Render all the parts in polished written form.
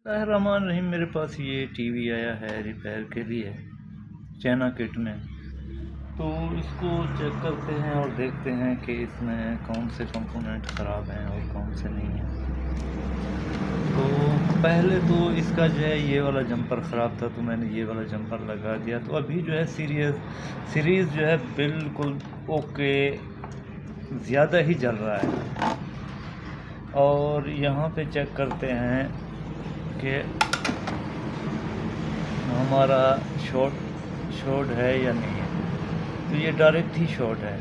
रहमान रहीम, मेरे पास ये टीवी आया है रिपेयर के लिए चाइना किट में। तो इसको चेक करते हैं और देखते हैं कि इसमें कौन से कंपोनेंट ख़राब हैं और कौन से नहीं हैं। तो पहले तो इसका जो है ये वाला जंपर ख़राब था, तो मैंने ये वाला जंपर लगा दिया। तो अभी जो है सीरीज़ जो है बिल्कुल ओके, ज़्यादा ही जल रहा है। और यहाँ पे चेक करते हैं कि हमारा शॉर्ट है या नहीं है। तो ये डायरेक्ट ही शॉर्ट है।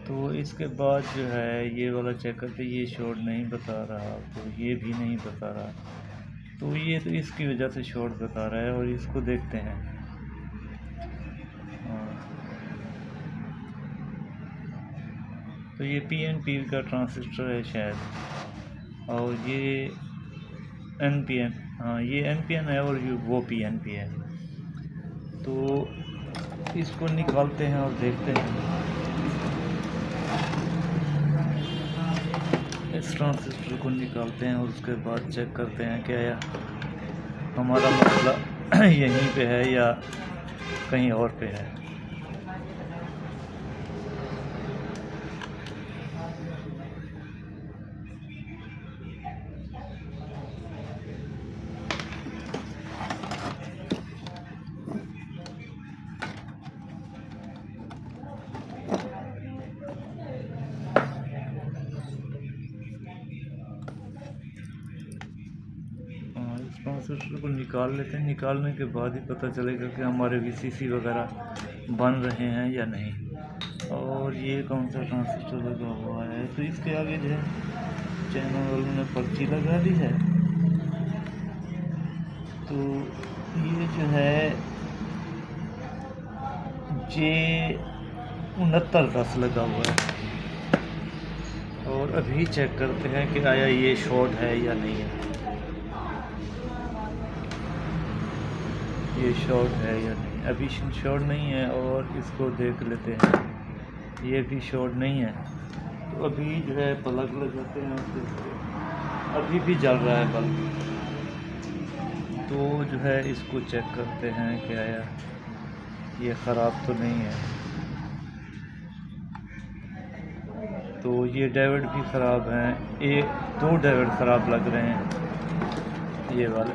तो इसके बाद जो है ये वाला चेक करते, ये शॉर्ट नहीं बता रहा, तो ये भी नहीं बता रहा। तो ये तो इसकी वजह से शॉर्ट बता रहा है। और इसको देखते हैं, तो ये PNP का ट्रांजिस्टर है शायद, और ये NPN, हाँ ये NPN है और ये वो PNP है। तो इसको निकालते हैं और देखते हैं। इस ट्रांजिस्टर को निकालते हैं और उसके बाद चेक करते हैं क्या हमारा मसला यहीं पे है या कहीं और पे है। ट्रांजिस्टर को निकाल लेते हैं। निकालने के बाद ही पता चलेगा कि हमारे VCC वगैरह बन रहे हैं या नहीं। और ये कौन सा ट्रांजिस्टर लगा हुआ है, तो इसके आगे जो है चाइना वालों ने पर्ची लगा दी है। तो ये जो है J6910 लगा हुआ है। और अभी चेक करते हैं कि आया ये शॉर्ट है या नहीं है। ये शॉर्ट है या नहीं, अभी शॉर्ट नहीं है। और इसको देख लेते हैं, ये भी शॉर्ट नहीं है। तो अभी जो है प्लग लगाते हैं, अभी भी जल रहा है बल्ब। तो जो है इसको चेक करते हैं कि आया ये ख़राब तो नहीं है। तो ये डायोड भी ख़राब हैं, दो डायोड ख़राब लग रहे हैं ये वाले।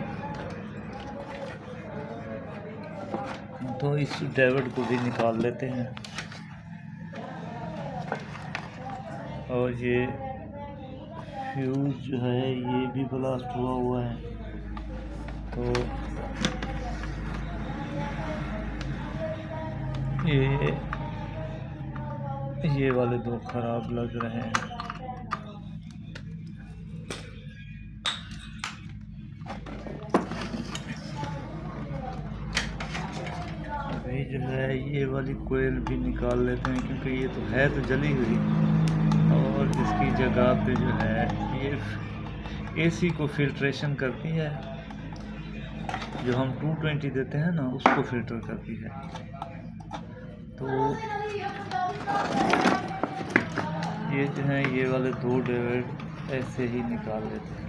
तो इस डायोड को भी निकाल लेते हैं। और ये फ्यूज़ जो है ये भी ब्लास्ट हुआ है। तो ये वाले दो ख़राब लग रहे हैं। अभी जो है ये वाली कोयल भी निकाल लेते हैं, क्योंकि ये तो है तो जली हुई। और इसकी जगह पे जो है ये AC को फिल्ट्रेशन करती है, जो हम 220 देते हैं ना उसको फिल्टर करती है। तो ये जो है ये वाले दो डायोड ऐसे ही निकाल लेते हैं।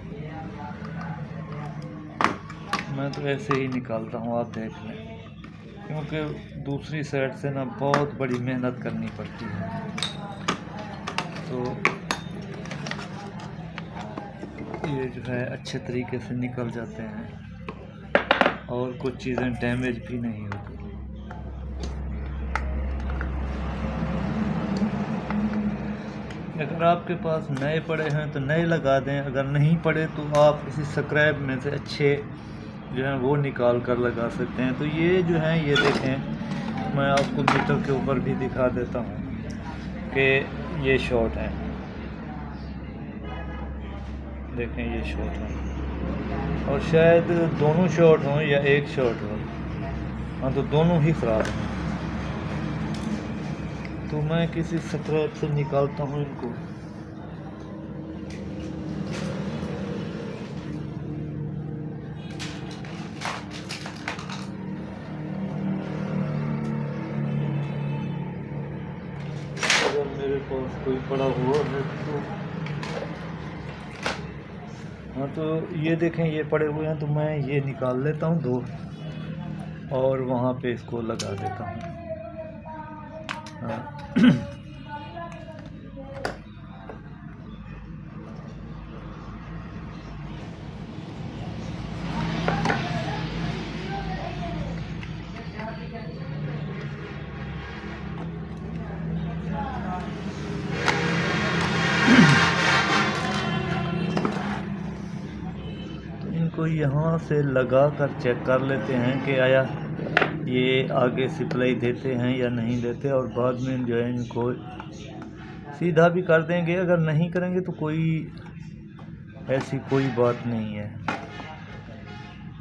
मैं तो ऐसे ही निकालता हूँ, आप देख लें, क्योंकि दूसरी साइड से ना बहुत बड़ी मेहनत करनी पड़ती है। तो ये जो है अच्छे तरीके से निकल जाते हैं और कुछ चीज़ें डैमेज भी नहीं होती। अगर आपके पास नए पड़े हैं तो नए लगा दें, अगर नहीं पड़े तो आप किसी स्क्रैप में से अच्छे जो है वो निकाल कर लगा सकते हैं। तो ये जो है ये देखें, मैं आपको मीटर के ऊपर भी दिखा देता हूँ कि ये शॉर्ट है। देखें ये शॉर्ट है, और शायद दोनों शॉर्ट हों या एक शॉर्ट हो। हाँ, तो दोनों ही ख़राब हैं। तो मैं किसी स्क्रैप से निकालता हूँ इनको। अगर मेरे पास कोई पड़ा हुआ है तो हाँ, तो ये देखें, ये पड़े हुए हैं, तो मैं ये निकाल लेता हूँ दो और वहाँ पे इसको लगा देता हूँ। हाँ। इनको यहाँ से लगा कर चेक कर लेते हैं कि आया ये आगे सप्लाई देते हैं या नहीं देते, और बाद में जो है इनको सीधा भी कर देंगे। अगर नहीं करेंगे तो कोई ऐसी कोई बात नहीं है,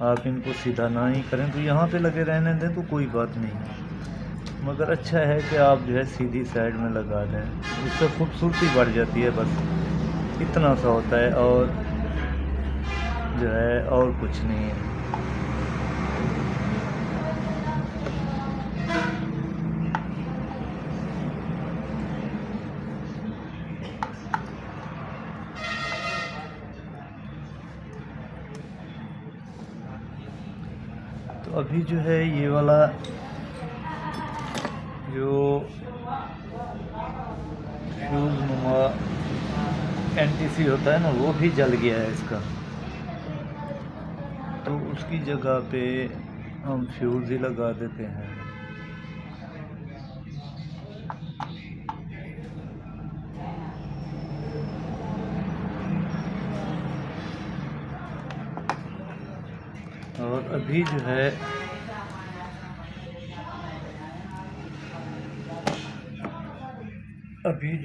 आप इनको सीधा ना ही करें, तो यहाँ पे लगे रहने दें तो कोई बात नहीं है। मगर अच्छा है कि आप जो है सीधी साइड में लगा दें, उससे खूबसूरती बढ़ जाती है, बस इतना सा होता है और जो है और कुछ नहीं है। तो अभी जो है ये वाला जो फ्यूज नुमा एनटीसी होता है ना, वो भी जल गया है इसका, तो उसकी जगह पे हम फ्यूज ही लगा देते हैं। और अभी जो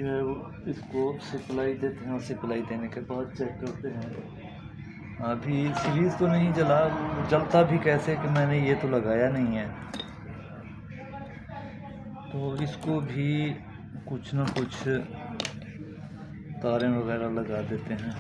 है वो इसको सप्लाई देते हैं, और सप्लाई देने के बाद चेक करते हैं। अभी सीरीज़ तो नहीं जला, जलता भी कैसे कि मैंने ये तो लगाया नहीं है, तो इसको भी कुछ ना कुछ तारें वगैरह लगा देते हैं।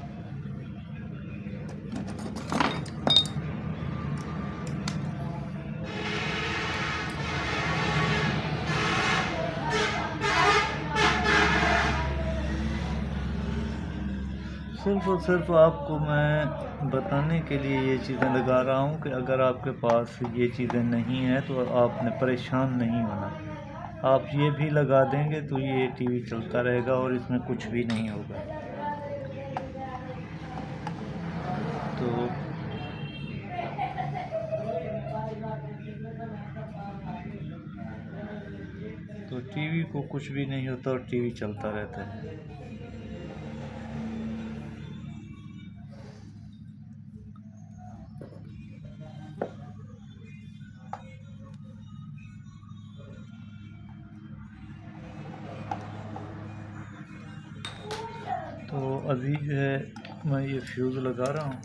सिर्फ और सिर्फ आपको मैं बताने के लिए ये चीज़ें लगा रहा हूँ कि अगर आपके पास ये चीज़ें नहीं हैं तो आपने परेशान नहीं होना। आप ये भी लगा देंगे तो ये टीवी चलता रहेगा और इसमें कुछ भी नहीं होगा। तो टीवी को कुछ भी नहीं होता और टीवी चलता रहता है। तो अभी जो है मैं ये फ्यूज़ लगा रहा हूँ,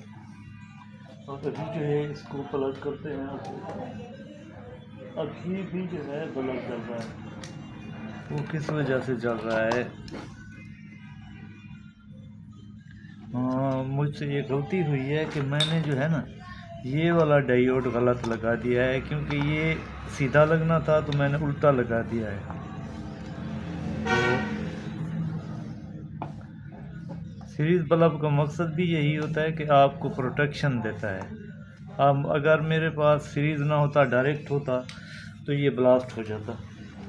और अभी जो है इसको प्लग करते हैं। अभी भी जो है बल्ब जल रहा है, वो किस वजह से जल रहा है? हाँ, मुझसे ये गलती हुई है कि मैंने जो है ना ये वाला डायोड गलत लगा दिया है, क्योंकि ये सीधा लगना था तो मैंने उल्टा लगा दिया है। सीरीज़ बल्ब का मकसद भी यही होता है कि आपको प्रोटेक्शन देता है। अब अगर मेरे पास सीरीज़ ना होता, डायरेक्ट होता, तो ये ब्लास्ट हो जाता।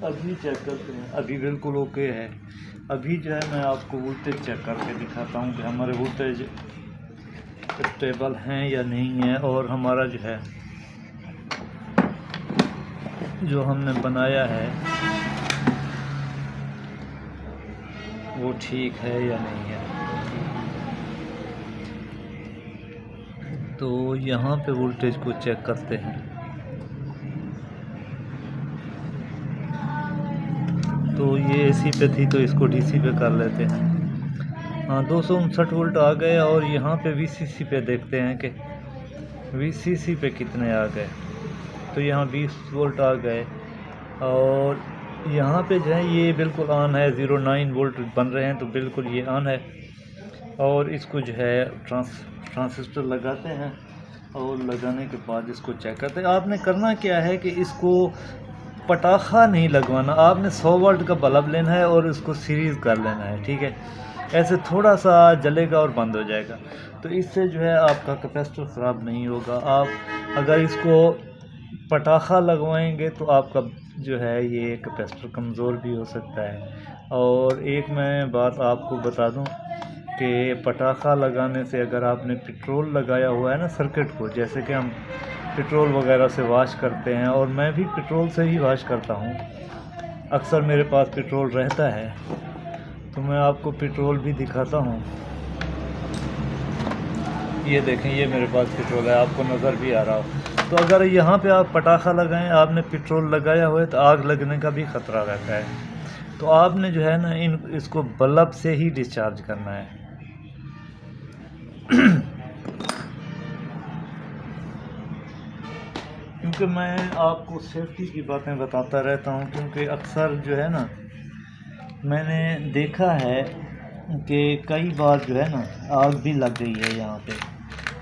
अभी चेक करते हैं, अभी बिल्कुल ओके है। अभी जो है मैं आपको वोल्टेज चेक करके दिखाता हूँ कि हमारे वोल्टेज स्टेबल हैं या नहीं है, और हमारा जो है जो हमने बनाया है वो ठीक है या नहीं है। तो यहाँ पे वोल्टेज को चेक करते हैं। तो ये एसी पे थी तो इसको डीसी पे कर लेते हैं। हाँ, 259 वोल्ट आ गए, और यहाँ पे वीसीसी पे देखते हैं कि वीसीसी पे कितने आ गए। तो यहाँ 20 वोल्ट आ गए, और यहाँ पे जो है ये बिल्कुल ऑन है, 09 वोल्ट बन रहे हैं, तो बिल्कुल ये ऑन है। और इसको जो है ट्रांजिस्टर लगाते हैं, और लगाने के बाद इसको चेक करते हैं। आपने करना क्या है कि इसको पटाखा नहीं लगवाना, आपने 100 वाट का बल्ब लेना है और इसको सीरीज़ कर लेना है, ठीक है। ऐसे थोड़ा सा जलेगा और बंद हो जाएगा। तो इससे जो है आपका कैपेसिटर ख़राब नहीं होगा। आप अगर इसको पटाखा लगवाएंगे तो आपका जो है ये कैपेसिटर कमज़ोर भी हो सकता है। और एक मैं बात आपको बता दूं कि पटाखा लगाने से अगर आपने पेट्रोल लगाया हुआ है ना सर्किट को, जैसे कि हम पेट्रोल वगैरह से वॉश करते हैं, और मैं भी पेट्रोल से ही वॉश करता हूँ, अक्सर मेरे पास पेट्रोल रहता है, तो मैं आपको पेट्रोल भी दिखाता हूँ। ये देखें, ये मेरे पास पेट्रोल है, आपको नज़र भी आ रहा हो। तो अगर यहाँ पे आप पटाखा लगाएं, आपने पेट्रोल लगाया हुआ है तो आग लगने का भी ख़तरा रहता है। तो आपने जो है ना इसको बल्ब से ही डिस्चार्ज करना है। क्योंकि मैं आपको सेफ्टी की बातें बताता रहता हूँ, क्योंकि अक्सर जो है ना मैंने देखा है कि कई बार जो है ना आग भी लग गई है यहाँ पे।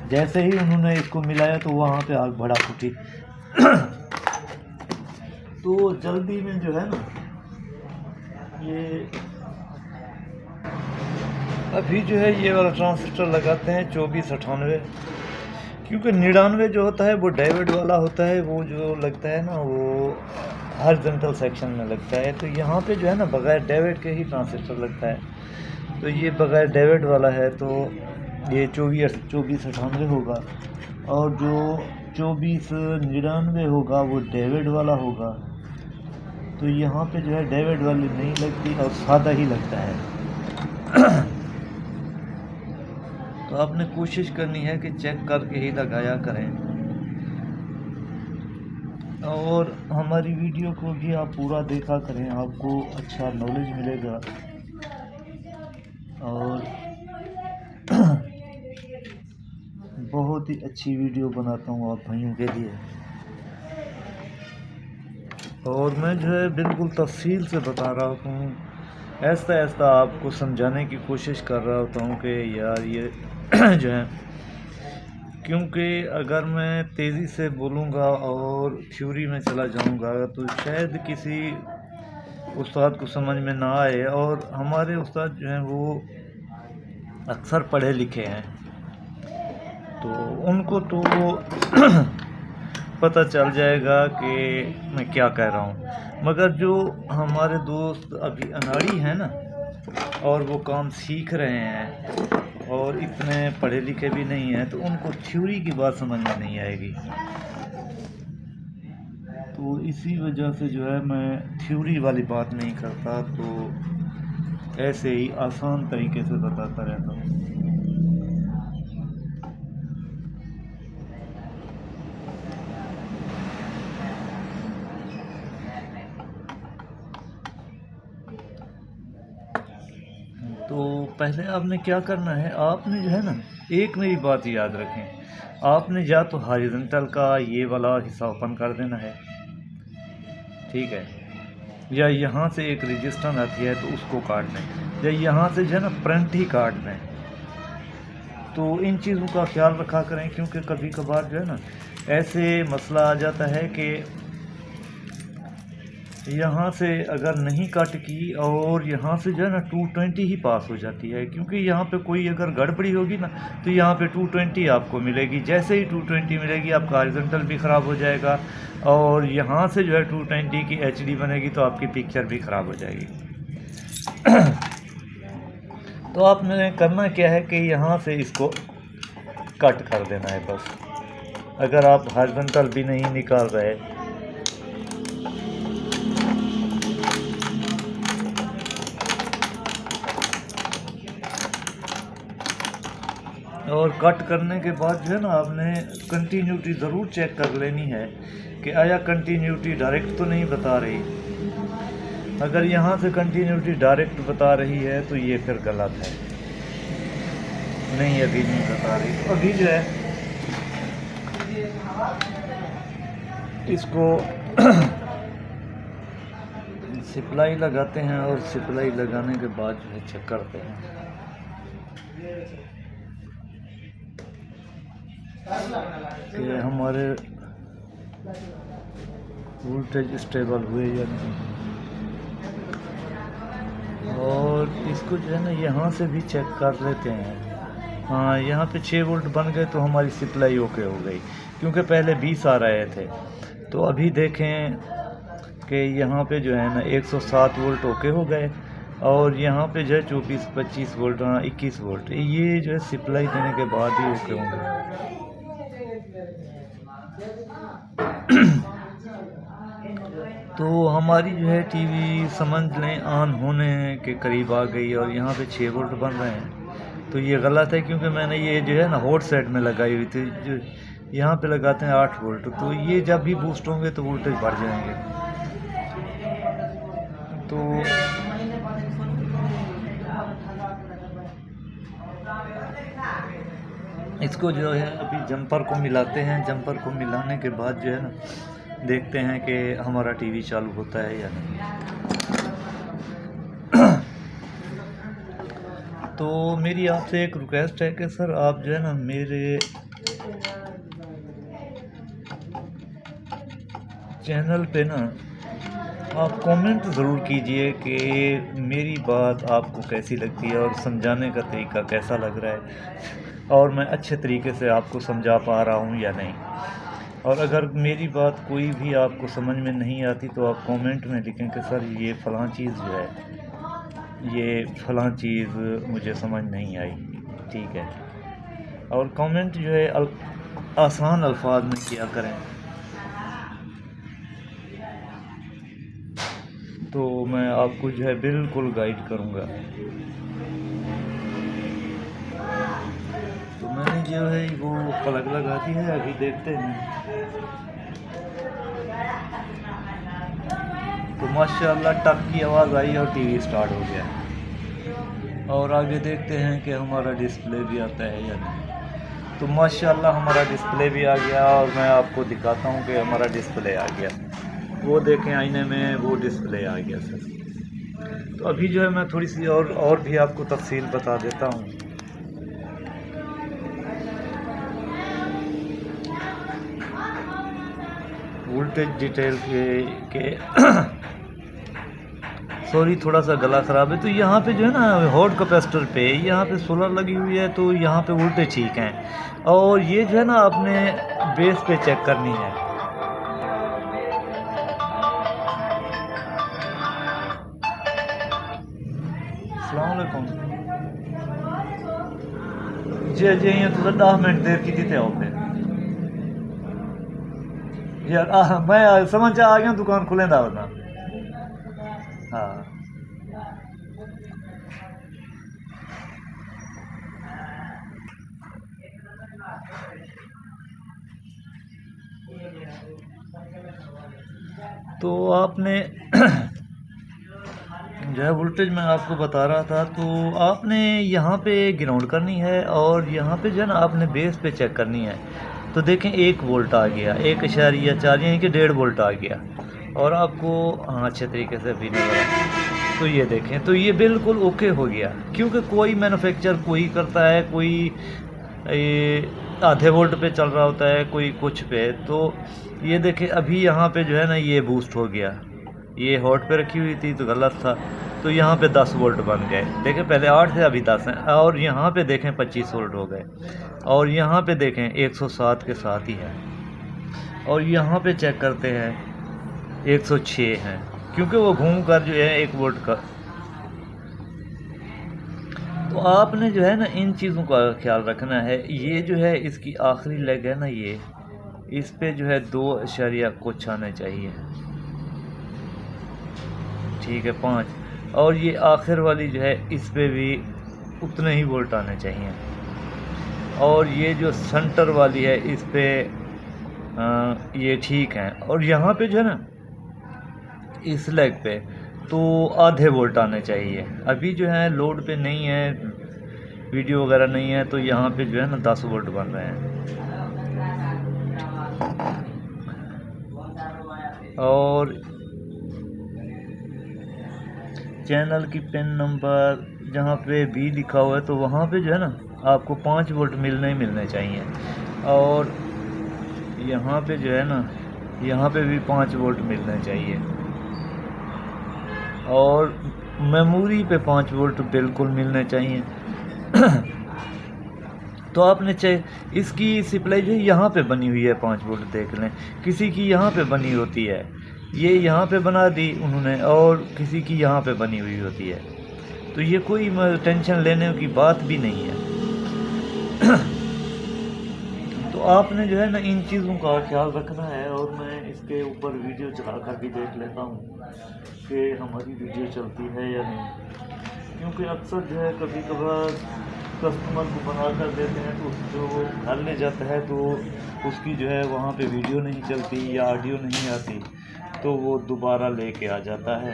जैसे ही उन्होंने इसको मिलाया तो वहाँ पे आग भड़क उठी। तो जल्दी में जो है ना ये अभी जो है ये वाला ट्रांजिस्टर लगाते हैं 2498, क्योंकि 99 जो होता है वो डेविड वाला होता है, वो जो लगता है ना वो हॉरिजॉन्टल सेक्शन में लगता है। तो यहाँ पे जो है ना बगैर डेविड के ही ट्रांजिस्टर लगता है। तो ये बगैर डेविड वाला है, तो ये 2498 होगा, और जो 2499 होगा वो डेविड वाला होगा। तो यहाँ पे जो है डेविड वाली नहीं लगती और सादा ही लगता है। तो आपने कोशिश करनी है कि चेक करके ही लगाया करें, और हमारी वीडियो को भी आप पूरा देखा करें, आपको अच्छा नॉलेज मिलेगा। और बहुत ही अच्छी वीडियो बनाता हूँ आप भाइयों के लिए, और मैं जो है बिल्कुल तफसील से बता रहा हूँ, ऐसा ऐसा आपको समझाने की कोशिश कर रहा होता हूँ कि यार ये जो है, क्योंकि अगर मैं तेज़ी से बोलूँगा और थ्योरी में चला जाऊँगा तो शायद किसी उस्ताद को समझ में ना आए। और हमारे उस्ताद जो हैं वो अक्सर पढ़े लिखे हैं, तो उनको तो पता चल जाएगा कि मैं क्या कह रहा हूँ। मगर जो हमारे दोस्त अभी अनाड़ी हैं ना, और वो काम सीख रहे हैं और इतने पढ़े लिखे भी नहीं हैं, तो उनको थ्योरी की बात समझ में नहीं आएगी। तो इसी वजह से जो है मैं थ्योरी वाली बात नहीं करता, तो ऐसे ही आसान तरीके से बताता रहता हूँ। तो पहले आपने क्या करना है, आपने जो है ना एक मेरी बात याद रखें, आपने या तो हॉरिजॉन्टल का ये वाला हिस्सा ओपन कर देना है, ठीक है, या यहाँ से एक रजिस्टर आती है तो उसको काट दें, या यहाँ से जो है ना प्रिंट ही काट दें। तो इन चीज़ों का ख्याल रखा करें, क्योंकि कभी कभार जो है ना ऐसे मसला आ जाता है कि यहाँ से अगर नहीं कट की और यहाँ से जो है ना 220 ही पास हो जाती है, क्योंकि यहाँ पे कोई अगर गड़बड़ी होगी ना तो यहाँ पे 220 आपको मिलेगी। जैसे ही 220 मिलेगी आपका हॉरिजॉन्टल भी ख़राब हो जाएगा, और यहाँ से जो है 220 की HD बनेगी तो आपकी पिक्चर भी ख़राब हो जाएगी। तो आपने करना क्या है कि यहाँ से इसको कट कर देना है बस, अगर आप हॉरिजॉन्टल भी नहीं निकाल रहे। और कट करने के बाद जो है ना आपने कंटिन्यूटी ज़रूर चेक कर लेनी है कि आया कंटिन्यूटी डायरेक्ट तो नहीं बता रही। अगर यहाँ से कंटिन्यूटी डायरेक्ट बता रही है तो ये फिर गलत है, नहीं अभी नहीं बता रही। तो अभी जो है इसको सप्लाई लगाते हैं, और सप्लाई लगाने के बाद जो है चेक करते हैं कि हमारे वोल्टेज स्टेबल हुए या नहीं। और इसको जो है ना यहाँ से भी चेक कर लेते हैं। हाँ, यहाँ पे 6 वोल्ट बन गए तो हमारी सप्लाई ओके हो गई, क्योंकि पहले 20 आ रहे थे। तो अभी देखें कि यहाँ पे जो है ना 107 वोल्ट ओके हो गए, और यहाँ पे जो है 24-25 वोल्ट, हाँ 21 वोल्ट, ये जो है सप्लाई देने के बाद ही ओके होंगे। तो हमारी जो है टीवी समझ लें ऑन होने के करीब आ गई, और यहाँ पे 6 वोल्ट बन रहे हैं। तो ये गलत है, क्योंकि मैंने ये जो है ना हॉट सेट में लगाई हुई थी, जो यहाँ पे लगाते हैं 8 वोल्ट। तो ये जब भी बूस्ट होंगे तो वोल्टेज बढ़ जाएंगे। तो इसको जो है अभी जंपर को मिलाते हैं। जंपर को मिलाने के बाद जो है ना देखते हैं कि हमारा टीवी चालू होता है या नहीं। तो मेरी आपसे एक रिक्वेस्ट है कि सर आप जो है ना मेरे चैनल पे ना आप कमेंट ज़रूर कीजिए कि मेरी बात आपको कैसी लगती है और समझाने का तरीका कैसा लग रहा है, और मैं अच्छे तरीके से आपको समझा पा रहा हूँ या नहीं। और अगर मेरी बात कोई भी आपको समझ में नहीं आती तो आप कमेंट में लिखें कि सर ये फ़लाँ चीज़ जो है, ये फ़लाँ चीज़ मुझे समझ नहीं आई, ठीक है। और कमेंट जो है आसान अल्फाज में किया करें, तो मैं आपको जो है बिल्कुल गाइड करूँगा। तो मैंने जो है वो प्लग लगा दी है, अभी देखते हैं। तो माशाल्लाह टक की आवाज़ आई और टीवी स्टार्ट हो गया। और आगे देखते हैं कि हमारा डिस्प्ले भी आता है या नहीं। तो माशाल्लाह हमारा डिस्प्ले भी आ गया, और मैं आपको दिखाता हूँ कि हमारा डिस्प्ले आ गया। वो देखें आईने में, वो डिस्प्ले आ गया सर। तो अभी जो है मैं थोड़ी सी और भी आपको तफसील बता देता हूँ। वोल्टेज डिटेल के सॉरी थोड़ा सा गला ख़राब है। तो यहाँ पे जो है ना हॉट कैपेसिटर पे यहाँ पे सोलर लगी हुई है, तो यहाँ पे वोल्टेज ठीक हैं। और ये जो है ना आपने बेस पे चेक करनी है। अस्सलाम वालेकुम जी जी, ये तो 10 मिनट देर की थी आओ पे यार। मैं समझ आ गया, दुकान खुले दा होता। हाँ, तो आपने जो है वोल्टेज मैं आपको बता रहा था। तो आपने यहाँ पे ग्राउंड करनी है, और यहाँ पे जो है ना आपने बेस पे चेक करनी है। तो देखें 1 वोल्ट आ गया, 1.4 यानी कि 1.5 वोल्ट आ गया, और आपको हाँ अच्छे तरीके से भी नजर आए। तो ये देखें, तो ये बिल्कुल ओके हो गया, क्योंकि कोई मैन्युफैक्चर कोई करता है, कोई ये आधे वोल्ट पे चल रहा होता है, कोई कुछ पे। तो ये देखें अभी यहाँ पे जो है ना ये बूस्ट हो गया, ये हॉट पे रखी हुई थी तो गलत था। तो यहाँ पे 10 वोल्ट बन गए, देखें पहले 8 थे अभी 10 हैं। और यहाँ पे देखें 25 वोल्ट हो गए, और यहाँ पे देखें 107 के साथ ही है। और यहाँ पे चेक करते हैं 106 हैं, क्योंकि वो घूम कर जो है 1 वोल्ट का। तो आपने जो है ना इन चीज़ों का ख्याल रखना है। ये जो है इसकी आखिरी लेग है ना, ये इस पे जो है 2 कुछ आने चाहिए, ठीक है 5। और ये आखिर वाली जो है इस पे भी उतने ही वोल्ट आने चाहिए। और ये जो सेंटर वाली है इस पे ये ठीक है। और यहाँ पे जो है ना इस लेग पे तो आधे वोल्ट आने चाहिए। अभी जो है लोड पे नहीं है, वीडियो वगैरह नहीं है, तो यहाँ पे जो है ना 10 वोल्ट बन रहे हैं। और चैनल की पिन नंबर जहाँ पे बी लिखा हुआ है, तो वहाँ पे जो है ना आपको 5 वोल्ट मिलने ही मिलने चाहिए। और यहाँ पे जो है ना यहाँ पे भी 5 वोल्ट मिलने चाहिए। और मेमोरी पे 5 वोल्ट बिल्कुल मिलने चाहिए। तो आपने चाहे इसकी सप्लाई जो है यहाँ पे बनी हुई है 5 वोल्ट, देख लें, किसी की यहाँ पे बनी होती है, ये यहाँ पे बना दी उन्होंने, और किसी की यहाँ पे बनी हुई होती है। तो ये कोई टेंशन लेने की बात भी नहीं है। तो आपने जो है ना इन चीज़ों का ख्याल रखना है। और मैं इसके ऊपर वीडियो चला कर भी देख लेता हूँ कि हमारी वीडियो चलती है या नहीं, क्योंकि अक्सर जो है कभी कभार कस्टमर को बना कर देते हैं तो जो वो घर ले जाता है तो उसकी जो है वहाँ पे वीडियो नहीं चलती या ऑडियो नहीं आती, तो वो दोबारा लेके आ जाता है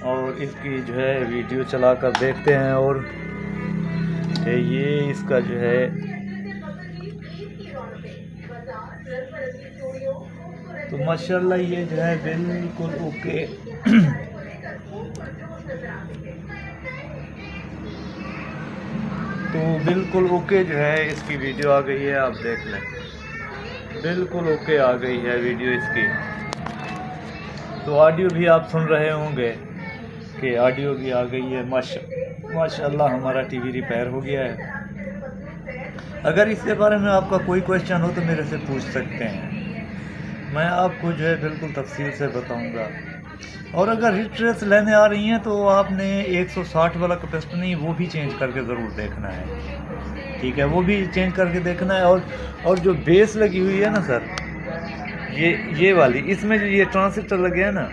और इसकी जो है वीडियो चला कर देखते हैं। और ये इसका जो है तो माशाल्लाह ये जो है बिल्कुल ओके। तो बिल्कुल ओके जो है इसकी वीडियो आ गई है, आप देख लें, बिल्कुल ओके आ गई है वीडियो इसकी। तो ऑडियो भी आप सुन रहे होंगे कि ऑडियो भी आ गई है। माशाल्लाह हमारा टीवी रिपेयर हो गया है। अगर इसके बारे में आपका कोई क्वेश्चन हो तो मेरे से पूछ सकते हैं, मैं आपको जो है बिल्कुल तफसील से बताऊंगा। और अगर रिट्रेस लेने आ रही हैं तो आपने 160 वाला कैपेसिटर नहीं, वो भी चेंज करके ज़रूर देखना है, ठीक है, वो भी चेंज करके देखना है। और जो बेस लगी हुई है ना सर, ये वाली, इसमें जो ये ट्रांजिस्टर लगे हैं ना,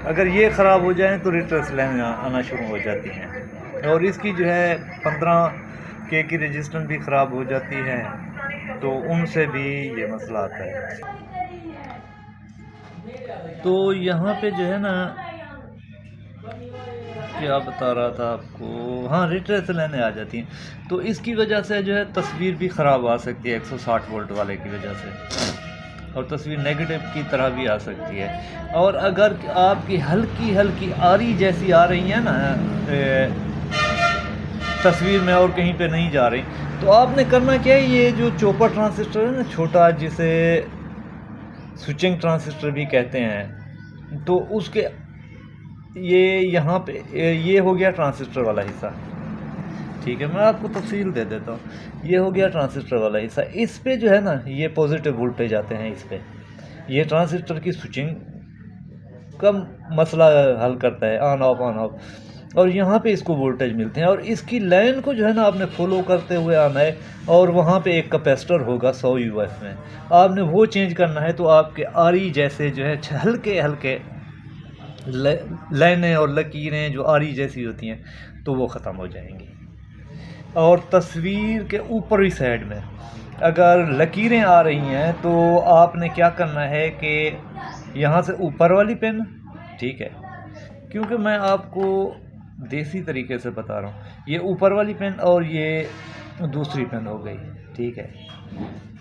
अगर ये ख़राब हो जाए तो रिट्रेस लेने आना शुरू हो जाती हैं। और इसकी जो है 15K की रजिस्टेंस भी ख़राब हो जाती है, तो उनसे भी ये मसला आता है। तो यहाँ पे जो है ना, क्या बता रहा था आपको, हाँ, रिट्रेस लेने आ जाती हैं, तो इसकी वजह से जो है तस्वीर भी ख़राब आ सकती है 160 वोल्ट वाले की वजह से, और तस्वीर नेगेटिव की तरह भी आ सकती है। और अगर आपकी हल्की हल्की आरी जैसी आ रही है ना तस्वीर में और कहीं पे नहीं जा रही, तो आपने करना क्या है, ये जो चॉपर ट्रांजिस्टर है ना छोटा, जिसे स्विचिंग ट्रांजिस्टर भी कहते हैं, तो उसके ये यहाँ पे ये हो गया ट्रांजिस्टर वाला हिस्सा, ठीक है, मैं आपको तफसील दे देता हूँ। ये हो गया ट्रांजिस्टर वाला हिस्सा, इस पे जो है ना ये पॉजिटिव वोल्टेज आते हैं, इस पे ये ट्रांजिस्टर की स्विचिंग का मसला हल करता है, ऑन ऑफ, और यहाँ पे इसको वोल्टेज मिलते हैं। और इसकी लाइन को जो है ना आपने फॉलो करते हुए आना है, और वहाँ पे एक कैपेसिटर होगा 100 UF में, आपने वो चेंज करना है। तो आपके आरी जैसे जो है हल्के हल्के लाइनें और लकीरें जो आरी जैसी होती हैं, तो वो ख़त्म हो जाएंगी। और तस्वीर के ऊपरी साइड में अगर लकीरें आ रही हैं तो आपने क्या करना है कि यहाँ से ऊपर वाली पेन, ठीक है, क्योंकि मैं आपको देसी तरीके से बता रहा हूँ, ये ऊपर वाली पेन और ये दूसरी पेन हो गई, ठीक है,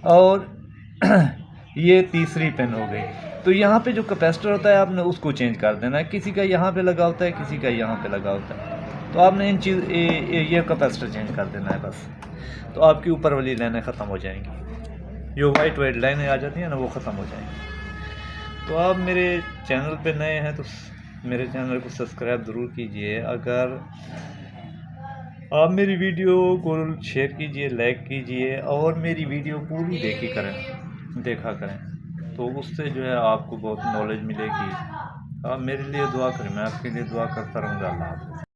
और ये तीसरी पेन हो गई। तो यहाँ पे जो कैपेसिटर होता है आपने उसको चेंज कर देना है, किसी का यहाँ पे लगा होता है, किसी का यहाँ पे लगा होता है, तो आपने इन ये कैपेसिटर चेंज कर देना है बस, तो आपकी ऊपर वाली लाइनें ख़त्म हो जाएंगी, जो वाइट लाइनें आ जाती हैं ना, वो ख़त्म हो जाएंगी। तो आप मेरे चैनल पे नए हैं तो मेरे चैनल को सब्सक्राइब ज़रूर कीजिए। अगर आप मेरी वीडियो को शेयर कीजिए, लाइक कीजिए, और मेरी वीडियो पूरी देखा करें, तो उससे जो है आपको बहुत नॉलेज मिलेगी। आप मेरे लिए दुआ करें, मैं आपके लिए दुआ करता रहूँगा। अल्लाह हाफ़िज़।